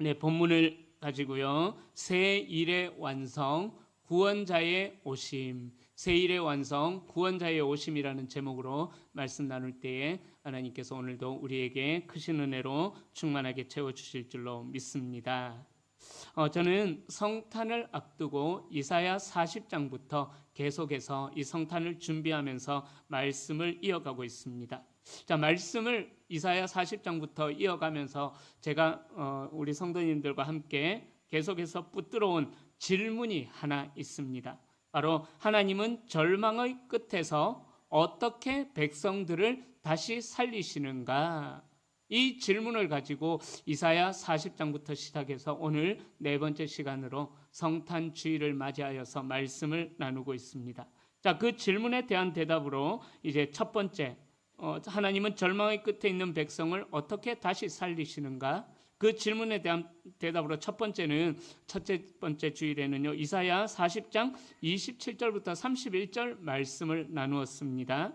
네, 본문을 가지고요. 새 일의 완성, 구원자의 오심. 새 일의 완성, 구원자의 오심이라는 제목으로 말씀 나눌 때에 하나님께서 오늘도 우리에게 크신 은혜로 충만하게 채워주실 줄로 믿습니다. 저는 성탄을 앞두고 이사야 40장부터 계속해서 이 성탄을 준비하면서 말씀을 이어가고 있습니다. 자, 말씀을 이사야 40장부터 이어가면서 제가 우리 성도님들과 함께 계속해서 붙들어온 질문이 하나 있습니다. 바로 하나님은 절망의 끝에서 어떻게 백성들을 다시 살리시는가? 이 질문을 가지고 이사야 40장부터 시작해서 오늘 네 번째 시간으로 성탄 주일을 맞이하여서 말씀을 나누고 있습니다. 자, 그 질문에 대한 대답으로 이제 첫 번째, 하나님은 절망의 끝에 있는 백성을 어떻게 다시 살리시는가? 그 질문에 대한 대답으로 첫째 번째 주일에는요, 이사야 40장 27절부터 31절 말씀을 나누었습니다.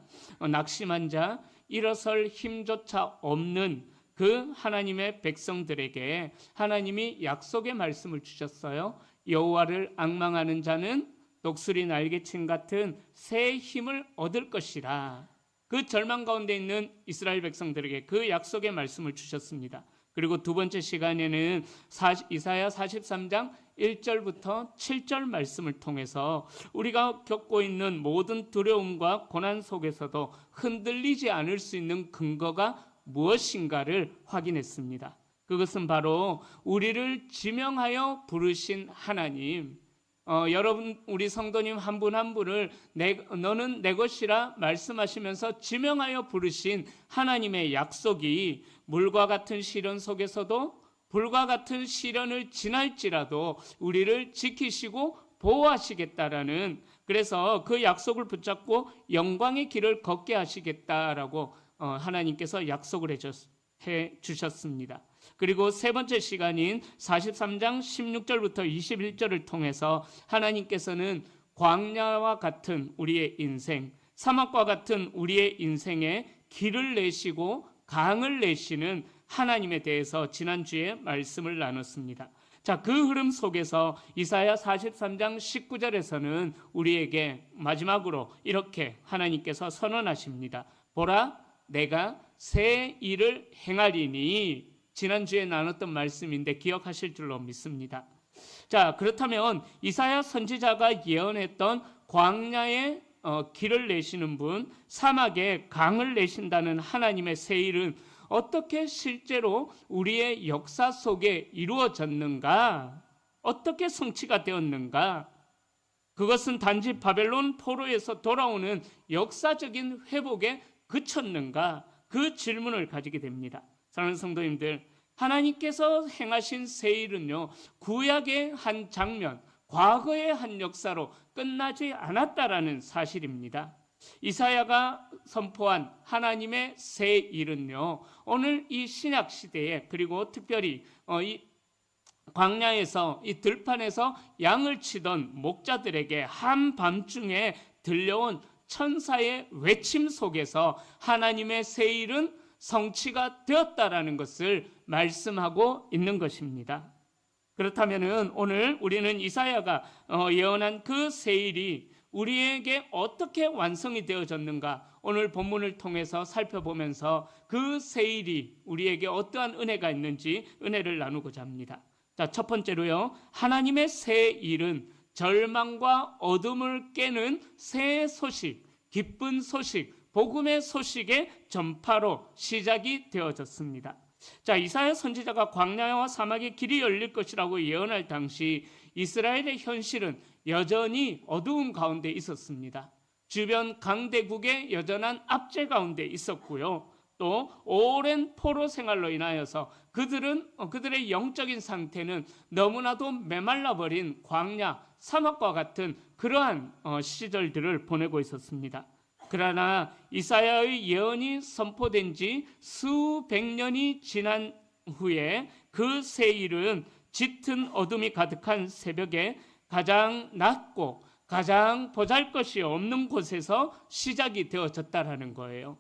낙심한 자, 일어설 힘조차 없는 그 하나님의 백성들에게 하나님이 약속의 말씀을 주셨어요. 여호와를 앙망하는 자는 독수리 날개침 같은 새 힘을 얻을 것이라. 그 절망 가운데 있는 이스라엘 백성들에게 그 약속의 말씀을 주셨습니다. 그리고 두 번째 시간에는 이사야 43장 1절부터 7절 말씀을 통해서 우리가 겪고 있는 모든 두려움과 고난 속에서도 흔들리지 않을 수 있는 근거가 무엇인가를 확인했습니다. 그것은 바로 우리를 지명하여 부르신 하나님, 여러분 우리 성도님 한 분 한 분을 너는 내 것이라 말씀하시면서 지명하여 부르신 하나님의 약속이 물과 같은 시련 속에서도 불과 같은 시련을 지날지라도 우리를 지키시고 보호하시겠다라는, 그래서 그 약속을 붙잡고 영광의 길을 걷게 하시겠다라고 하나님께서 약속을 해 주셨습니다. 그리고 세 번째 시간인 43장 16절부터 21절을 통해서 하나님께서는 광야와 같은 우리의 인생, 사막과 같은 우리의 인생에 길을 내시고 강을 내시는 하나님에 대해서 지난주에 말씀을 나눴습니다. 자, 그 흐름 속에서 이사야 43장 19절에서는 우리에게 마지막으로 이렇게 하나님께서 선언하십니다. 보라, 내가 새 일을 행하리니. 지난주에 나눴던 말씀인데 기억하실 줄로 믿습니다. 자, 그렇다면 이사야 선지자가 예언했던 광야에 길을 내시는 분, 사막에 강을 내신다는 하나님의 새 일은 어떻게 실제로 우리의 역사 속에 이루어졌는가? 어떻게 성취가 되었는가? 그것은 단지 바벨론 포로에서 돌아오는 역사적인 회복에 그쳤는가? 그 질문을 가지게 됩니다. 사랑하는 성도님들, 하나님께서 행하신 새 일은요, 구약의 한 장면, 과거의 한 역사로 끝나지 않았다라는 사실입니다. 이사야가 선포한 하나님의 새 일은요, 오늘 이 신약 시대에, 그리고 특별히 이 광야에서, 이 들판에서 양을 치던 목자들에게 한밤중에 들려온 천사의 외침 속에서 하나님의 새 일은 성취가 되었다라는 것을 말씀하고 있는 것입니다. 그렇다면 오늘 우리는 이사야가 예언한 그 새 일이 우리에게 어떻게 완성이 되어졌는가, 오늘 본문을 통해서 살펴보면서 그 새 일이 우리에게 어떠한 은혜가 있는지 은혜를 나누고자 합니다. 자, 첫 번째로요, 하나님의 새 일은 절망과 어둠을 깨는 새 소식, 기쁜 소식, 복음의 소식의 전파로 시작이 되어졌습니다. 자, 이사야 선지자가 광야와 사막의 길이 열릴 것이라고 예언할 당시 이스라엘의 현실은 여전히 어두운 가운데 있었습니다. 주변 강대국의 여전한 압제 가운데 있었고요. 또 오랜 포로 생활로 인하여서 그들의 영적인 상태는 너무나도 메말라버린 광야, 사막과 같은 그러한 시절들을 보내고 있었습니다. 그러나 이사야의 예언이 선포된 지 수백 년이 지난 후에 그 새 일은 짙은 어둠이 가득한 새벽에 가장 낮고 가장 보잘것이 없는 곳에서 시작이 되어졌다라는 거예요.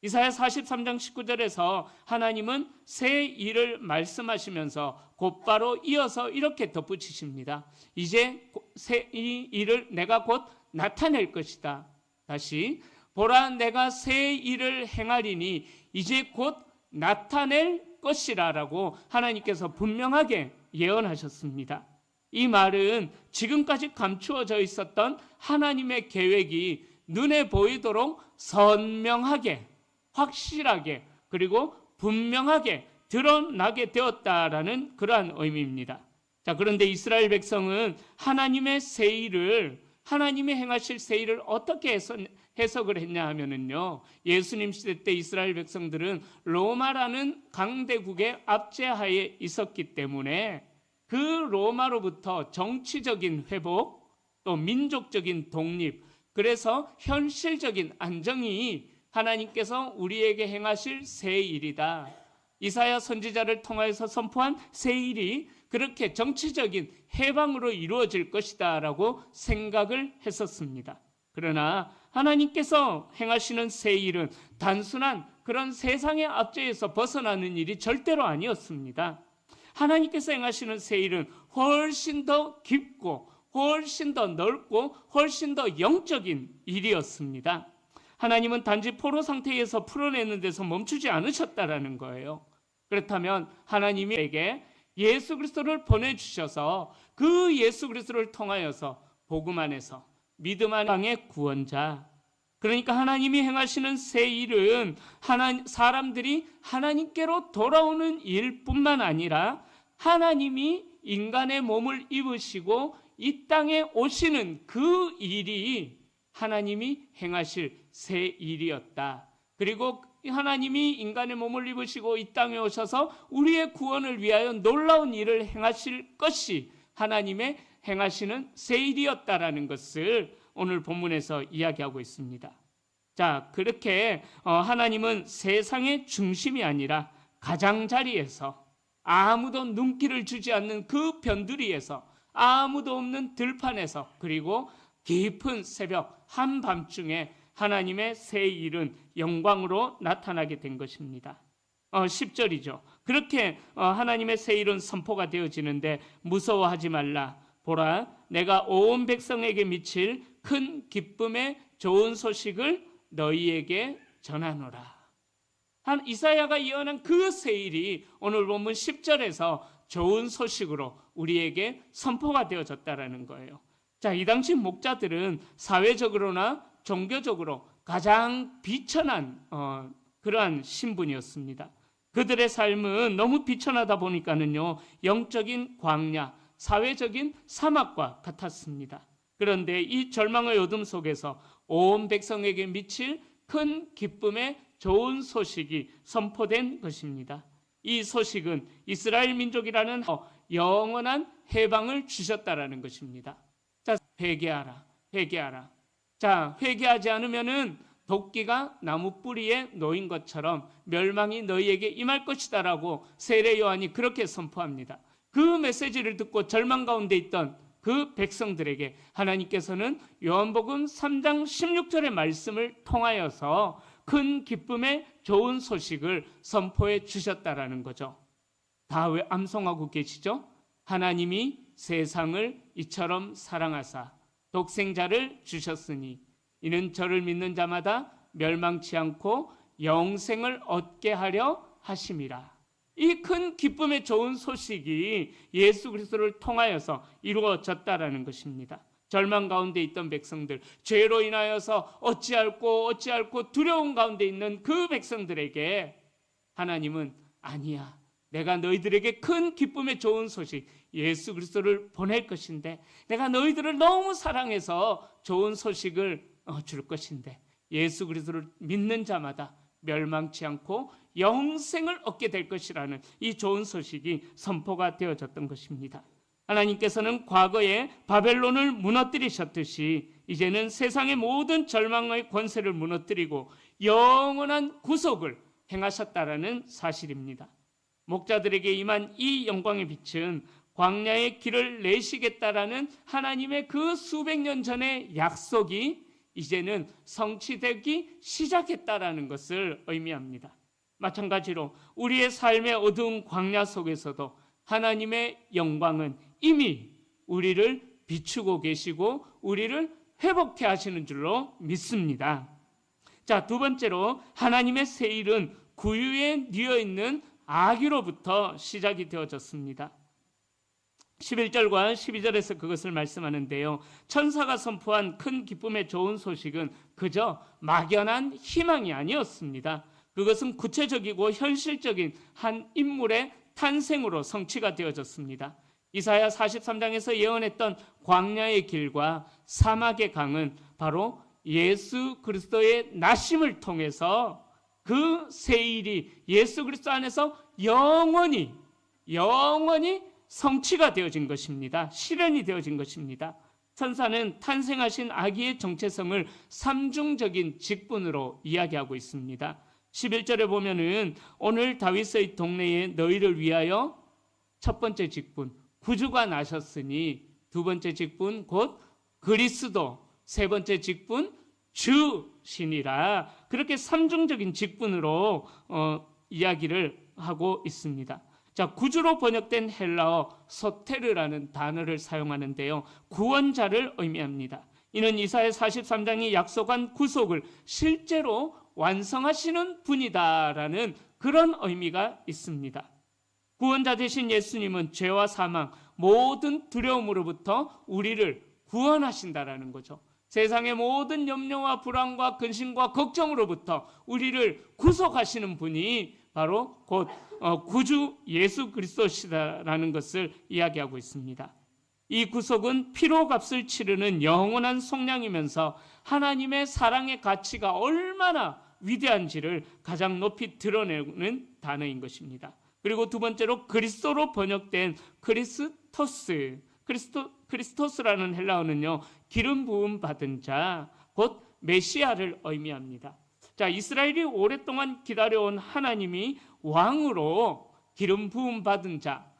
이사야 43장 19절에서 하나님은 새 일을 말씀하시면서 곧바로 이어서 이렇게 덧붙이십니다. 이제 이 일을 내가 곧 나타낼 것이다. 다시 보라, 내가 새 일을 행하리니 이제 곧 나타낼 것이라 라고 하나님께서 분명하게 예언하셨습니다. 이 말은 지금까지 감추어져 있었던 하나님의 계획이 눈에 보이도록 선명하게, 확실하게, 그리고 분명하게 드러나게 되었다라는 그러한 의미입니다. 자, 그런데 이스라엘 백성은 하나님의 새 일을, 하나님이 행하실 새 일을 어떻게 해석을 했냐 하면은요, 예수님 시대 때 이스라엘 백성들은 로마라는 강대국의 압제하에 있었기 때문에 그 로마로부터 정치적인 회복, 또 민족적인 독립, 그래서 현실적인 안정이 하나님께서 우리에게 행하실 새 일이다. 이사야 선지자를 통하여서 선포한 새 일이 그렇게 정치적인 해방으로 이루어질 것이다 라고 생각을 했었습니다. 그러나 하나님께서 행하시는 새 일은 단순한 그런 세상의 압제에서 벗어나는 일이 절대로 아니었습니다. 하나님께서 행하시는 새 일은 훨씬 더 깊고 훨씬 더 넓고 훨씬 더 영적인 일이었습니다. 하나님은 단지 포로 상태에서 풀어내는 데서 멈추지 않으셨다라는 거예요. 그렇다면 하나님에게 예수 그리스도를 보내주셔서 그 예수 그리스도를 통하여서 복음 안에서 믿음 안의 구원자, 그러니까 하나님이 행하시는 새 일은 사람들이 하나님께로 돌아오는 일뿐만 아니라 하나님이 인간의 몸을 입으시고 이 땅에 오시는 그 일이 하나님이 행하실 새 일이었다. 그리고 하나님이 인간의 몸을 입으시고 이 땅에 오셔서 우리의 구원을 위하여 놀라운 일을 행하실 것이 하나님의 행하시는 새 일이었다라는 것을 오늘 본문에서 이야기하고 있습니다. 자, 그렇게 하나님은 세상의 중심이 아니라 가장자리에서, 아무도 눈길을 주지 않는 그 변두리에서, 아무도 없는 들판에서, 그리고 깊은 새벽 한밤중에 하나님의 새 일은 영광으로 나타나게 된 것입니다. 10절이죠. 그렇게 하나님의 새 일은 선포가 되어지는데 무서워하지 말라. 보라, 내가 온 백성에게 미칠 큰 기쁨의 좋은 소식을 너희에게 전하노라. 이사야가 예언한 그 새 일이 오늘 본문 10절에서 좋은 소식으로 우리에게 선포가 되어졌다라는 거예요. 자, 이 당시 목자들은 사회적으로나 종교적으로 가장 비천한 그러한 신분이었습니다. 그들의 삶은 너무 비천하다 보니까는요, 영적인 광야, 사회적인 사막과 같았습니다. 그런데 이 절망의 어둠 속에서 온 백성에게 미칠 큰 기쁨의 좋은 소식이 선포된 것입니다. 이 소식은 이스라엘 민족이라는 영원한 해방을 주셨다라는 것입니다. 자, 회개하라, 회개하라. 자, 회개하지 않으면은 도끼가 나무 뿌리에 놓인 것처럼 멸망이 너희에게 임할 것이다라고 세례 요한이 그렇게 선포합니다. 그 메시지를 듣고 절망 가운데 있던 그 백성들에게 하나님께서는 요한복음 3장 16절의 말씀을 통하여서 큰 기쁨의 좋은 소식을 선포해 주셨다라는 거죠. 다 왜 암송하고 계시죠? 하나님이 세상을 이처럼 사랑하사 독생자를 주셨으니 이는 저를 믿는 자마다 멸망치 않고 영생을 얻게 하려 하심이라. 이 큰 기쁨의 좋은 소식이 예수 그리스도를 통하여서 이루어졌다라는 것입니다. 절망 가운데 있던 백성들, 죄로 인하여서 어찌할꼬 두려움 가운데 있는 그 백성들에게 하나님은 아니야, 내가 너희들에게 큰 기쁨의 좋은 소식 예수 그리스도를 보낼 것인데, 내가 너희들을 너무 사랑해서 좋은 소식을 줄 것인데, 예수 그리스도를 믿는 자마다 멸망치 않고 영생을 얻게 될 것이라는 이 좋은 소식이 선포가 되어졌던 것입니다. 하나님께서는 과거에 바벨론을 무너뜨리셨듯이 이제는 세상의 모든 절망의 권세를 무너뜨리고 영원한 구속을 행하셨다라는 사실입니다. 목자들에게 임한 이 영광의 빛은 광야의 길을 내시겠다라는 하나님의 그 수백 년 전의 약속이 이제는 성취되기 시작했다라는 것을 의미합니다. 마찬가지로 우리의 삶의 어두운 광야 속에서도 하나님의 영광은 이미 우리를 비추고 계시고 우리를 회복해 하시는 줄로 믿습니다. 자, 두 번째로 하나님의 새 일은 구유에 뉘어 있는 아기로부터 시작이 되어졌습니다. 11절과 12절에서 그것을 말씀하는데요. 천사가 선포한 큰 기쁨의 좋은 소식은 그저 막연한 희망이 아니었습니다. 그것은 구체적이고 현실적인 한 인물의 탄생으로 성취가 되어졌습니다. 이사야 43장에서 예언했던 광야의 길과 사막의 강은 바로 예수 그리스도의 나심을 통해서 그 새 일이 예수 그리스도 안에서 영원히 성취가 되어진 것입니다. 실현이 되어진 것입니다. 천사는 탄생하신 아기의 정체성을 삼중적인 직분으로 이야기하고 있습니다. 11절에 보면은 오늘 다윗의 동네에 너희를 위하여 첫 번째 직분 구주가 나셨으니 두 번째 직분 곧 그리스도 세 번째 직분 주시니라. 그렇게 삼중적인 직분으로 이야기를 하고 있습니다. 자, 구주로 번역된 헬라어 소테르라는 단어를 사용하는데요. 구원자를 의미합니다. 이는 이사야 43장이 약속한 구속을 실제로 완성하시는 분이다라는 그런 의미가 있습니다. 구원자 되신 예수님은 죄와 사망, 모든 두려움으로부터 우리를 구원하신다라는 거죠. 세상의 모든 염려와 불안과 근심과 걱정으로부터 우리를 구속하시는 분이 바로 곧 구주 예수 그리스도시다라는 것을 이야기하고 있습니다. 이 구속은 피로 값을 치르는 영원한 속량이면서 하나님의 사랑의 가치가 얼마나 위대한지를 가장 높이 드러내는 단어인 것입니다. 그리고 두 번째로 그리스도로 번역된 크리스토스라는 헬라어는요, 기름 부음 받은 자, 곧 메시아를 의미합니다. 자, 이스라엘이 오랫동안 기다려온 하나님이 왕으로 기름 부음 받은 자,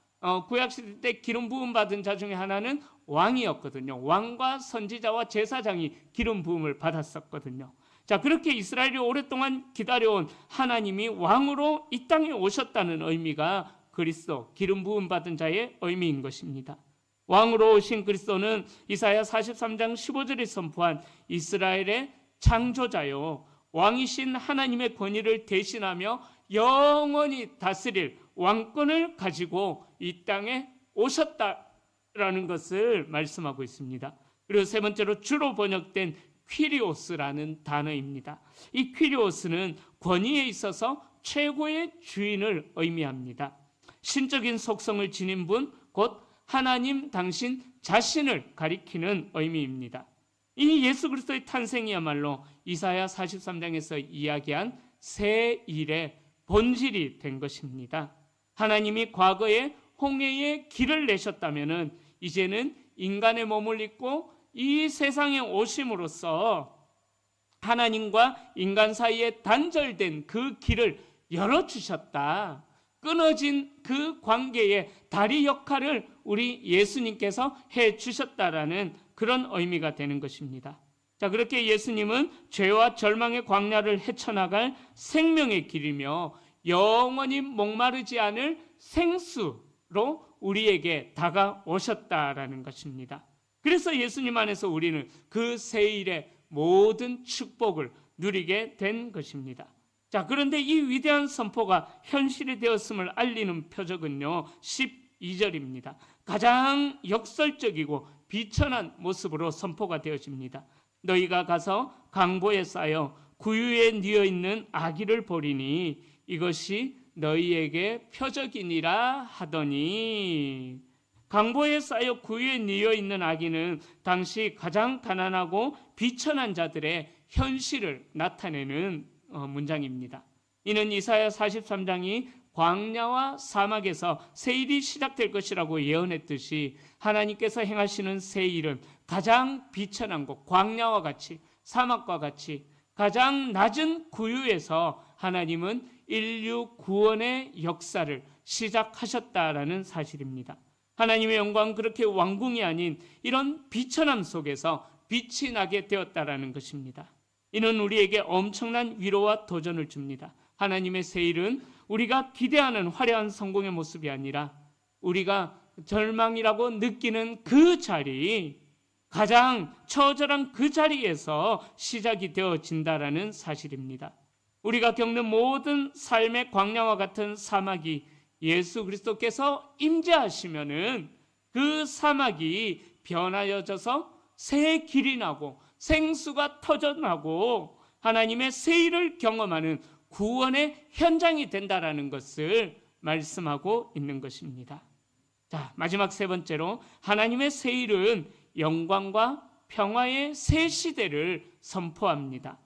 구약시대 때 기름 부음 받은 자 중에 하나는 왕이었거든요. 왕과 선지자와 제사장이 기름 부음을 받았었거든요. 자, 그렇게 이스라엘이 오랫동안 기다려온 하나님이 왕으로 이 땅에 오셨다는 의미가 그리스도, 기름 부음 받은 자의 의미인 것입니다. 왕으로 오신 그리스도는 이사야 43장 15절에 선포한 이스라엘의 창조자요, 왕이신 하나님의 권위를 대신하며 영원히 다스릴 왕권을 가지고 이 땅에 오셨다라는 것을 말씀하고 있습니다. 그리고 세 번째로 주로 번역된 퀴리오스라는 단어입니다. 이 퀴리오스는 권위에 있어서 최고의 주인을 의미합니다. 신적인 속성을 지닌 분, 곧 하나님 당신 자신을 가리키는 의미입니다. 이 예수 그리스도의 탄생이야말로 이사야 43장에서 이야기한 새 일의 본질이 된 것입니다. 하나님이 과거에 홍해의 길을 내셨다면 이제는 인간의 몸을 입고 이 세상에 오심으로써 하나님과 인간 사이에 단절된 그 길을 열어주셨다. 끊어진 그 관계의 다리 역할을 우리 예수님께서 해주셨다라는 그런 의미가 되는 것입니다. 자, 그렇게 예수님은 죄와 절망의 광야를 헤쳐나갈 생명의 길이며 영원히 목마르지 않을 생수로 우리에게 다가오셨다라는 것입니다. 그래서 예수님 안에서 우리는 그 새일의 모든 축복을 누리게 된 것입니다. 자, 그런데 이 위대한 선포가 현실이 되었음을 알리는 표적은요, 12절입니다. 가장 역설적이고 비천한 모습으로 선포가 되어집니다. 너희가 가서 강보에 쌓여 구유에 뉘어 있는 아기를 보리니 이것이 너희에게 표적이니라 하더니, 강보에 쌓여 구유에 뉘어 있는 아기는 당시 가장 가난하고 비천한 자들의 현실을 나타내는 문장입니다. 이는 이사야 43장이 광야와 사막에서 새 일이 시작될 것이라고 예언했듯이 하나님께서 행하시는 새 일은 가장 비천한 곳, 광야와 같이, 사막과 같이 가장 낮은 구유에서 하나님은 인류 구원의 역사를 시작하셨다라는 사실입니다. 하나님의 영광은 그렇게 왕궁이 아닌 이런 비천함 속에서 빛이 나게 되었다라는 것입니다. 이는 우리에게 엄청난 위로와 도전을 줍니다. 하나님의 새 일은 우리가 기대하는 화려한 성공의 모습이 아니라 우리가 절망이라고 느끼는 그 자리, 가장 처절한 그 자리에서 시작이 되어진다라는 사실입니다. 우리가 겪는 모든 삶의 광야와 같은 사막이 예수 그리스도께서 임재하시면은 그 사막이 변하여져서 새 길이 나고 생수가 터져나고 하나님의 새 일을 경험하는 구원의 현장이 된다라는 것을 말씀하고 있는 것입니다. 자, 마지막 세 번째로 하나님의 새 일은 영광과 평화의 새 시대를 선포합니다.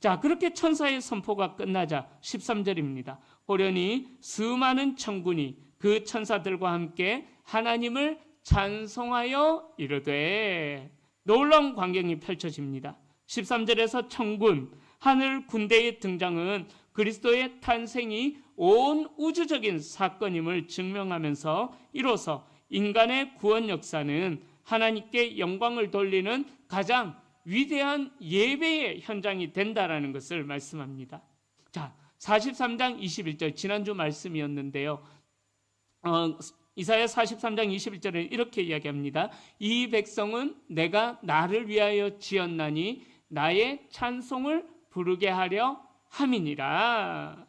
자, 그렇게 천사의 선포가 끝나자 13절입니다. 호련히 수많은 천군이 그 천사들과 함께 하나님을 찬송하여 이르되, 놀라운 광경이 펼쳐집니다. 13절에서 천군, 하늘 군대의 등장은 그리스도의 탄생이 온 우주적인 사건임을 증명하면서 이로써 인간의 구원 역사는 하나님께 영광을 돌리는 가장 위대한 예배의 현장이 된다라는 것을 말씀합니다. 자, 43장 21절 지난주 말씀이었는데요. 이사야 43장 21절에 이렇게 이야기합니다. 이 백성은 내가 나를 위하여 지었나니 나의 찬송을 부르게 하려 함이니라.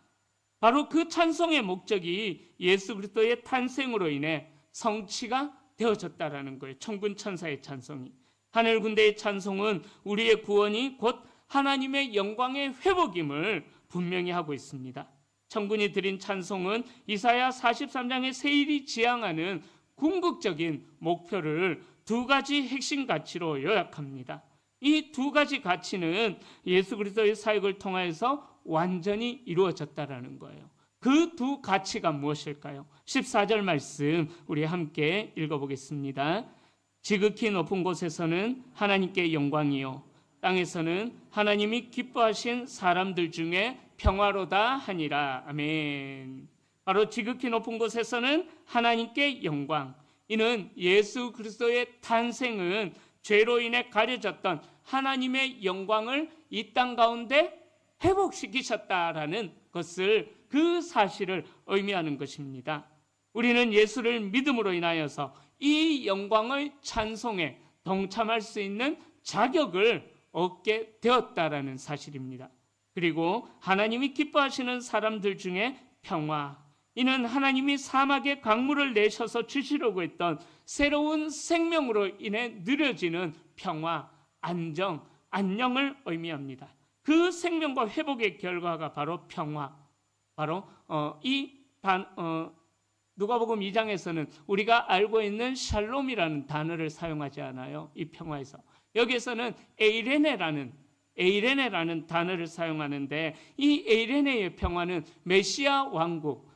바로 그 찬송의 목적이 예수 그리스도의 탄생으로 인해 성취가 되어졌다라는 거예요. 천군 천사의 찬송이. 하늘 군대의 찬송은 우리의 구원이 곧 하나님의 영광의 회복임을 분명히 하고 있습니다. 천군이 드린 찬송은 이사야 43장의 새 일이 지향하는 궁극적인 목표를 두 가지 핵심 가치로 요약합니다. 이 두 가지 가치는 예수 그리스도의 사역을 통하여서 완전히 이루어졌다라는 거예요. 그 두 가치가 무엇일까요? 14절 말씀 우리 함께 읽어보겠습니다. 지극히 높은 곳에서는 하나님께 영광이요 땅에서는 하나님이 기뻐하신 사람들 중에 평화로다 하니라. 아멘. 바로 지극히 높은 곳에서는 하나님께 영광. 이는 예수 그리스도의 탄생은 죄로 인해 가려졌던 하나님의 영광을 이 땅 가운데 회복시키셨다라는 것을, 그 사실을 의미하는 것입니다. 우리는 예수를 믿음으로 인하여서 이 영광의 찬송에 동참할 수 있는 자격을 얻게 되었다라는 사실입니다. 그리고 하나님이 기뻐하시는 사람들 중에 평화, 이는 하나님이 사막에 강물을 내셔서 주시려고 했던 새로운 생명으로 인해 누려지는 평화, 안정, 안녕을 의미합니다. 그 생명과 회복의 결과가 바로 평화. 바로 누가복음 2장에서는 우리가 알고 있는 샬롬이라는 단어를 사용하지 않아요. 이 평화에서. 여기에서는 에이레네라는 단어를 사용하는데, 이 에이레네의 평화는 메시아 왕국,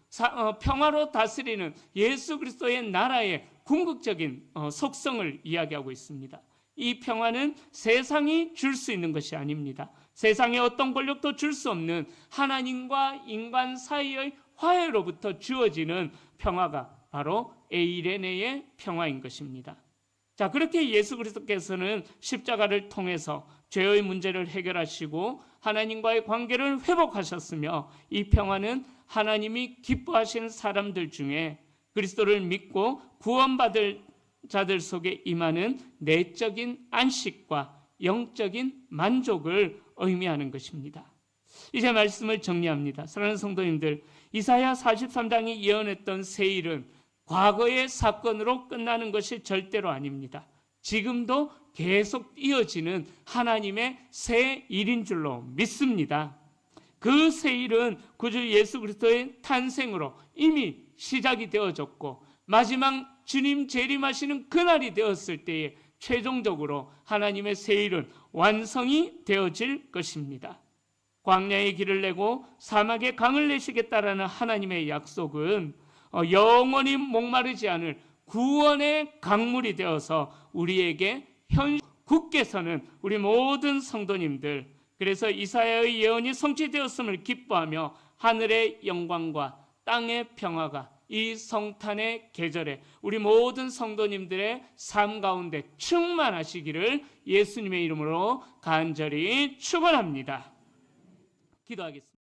평화로 다스리는 예수 그리스도의 나라의 궁극적인 속성을 이야기하고 있습니다. 이 평화는 세상이 줄 수 있는 것이 아닙니다. 세상의 어떤 권력도 줄 수 없는 하나님과 인간 사이의 화해로부터 주어지는 평화가 바로 에이레네의 평화인 것입니다. 자, 그렇게 예수 그리스도께서는 십자가를 통해서 죄의 문제를 해결하시고 하나님과의 관계를 회복하셨으며, 이 평화는 하나님이 기뻐하신 사람들 중에 그리스도를 믿고 구원받을 자들 속에 임하는 내적인 안식과 영적인 만족을 의미하는 것입니다. 이제 말씀을 정리합니다. 사랑하는 성도님들, 이사야 43장이 예언했던 새 일은 과거의 사건으로 끝나는 것이 절대로 아닙니다. 지금도 계속 이어지는 하나님의 새 일인 줄로 믿습니다. 그 새 일은 구주 예수 그리스도의 탄생으로 이미 시작이 되어졌고, 마지막 주님 재림하시는 그날이 되었을 때에 최종적으로 하나님의 새 일은 완성이 되어질 것입니다. 광야의 길을 내고 사막에 강을 내시겠다라는 하나님의 약속은 영원히 목마르지 않을 구원의 강물이 되어서 우리에게 굳게 서는 우리 모든 성도님들, 그래서 이사야의 예언이 성취되었음을 기뻐하며 하늘의 영광과 땅의 평화가 이 성탄의 계절에 우리 모든 성도님들의 삶 가운데 충만하시기를 예수님의 이름으로 간절히 축원합니다. 기도하겠습니다.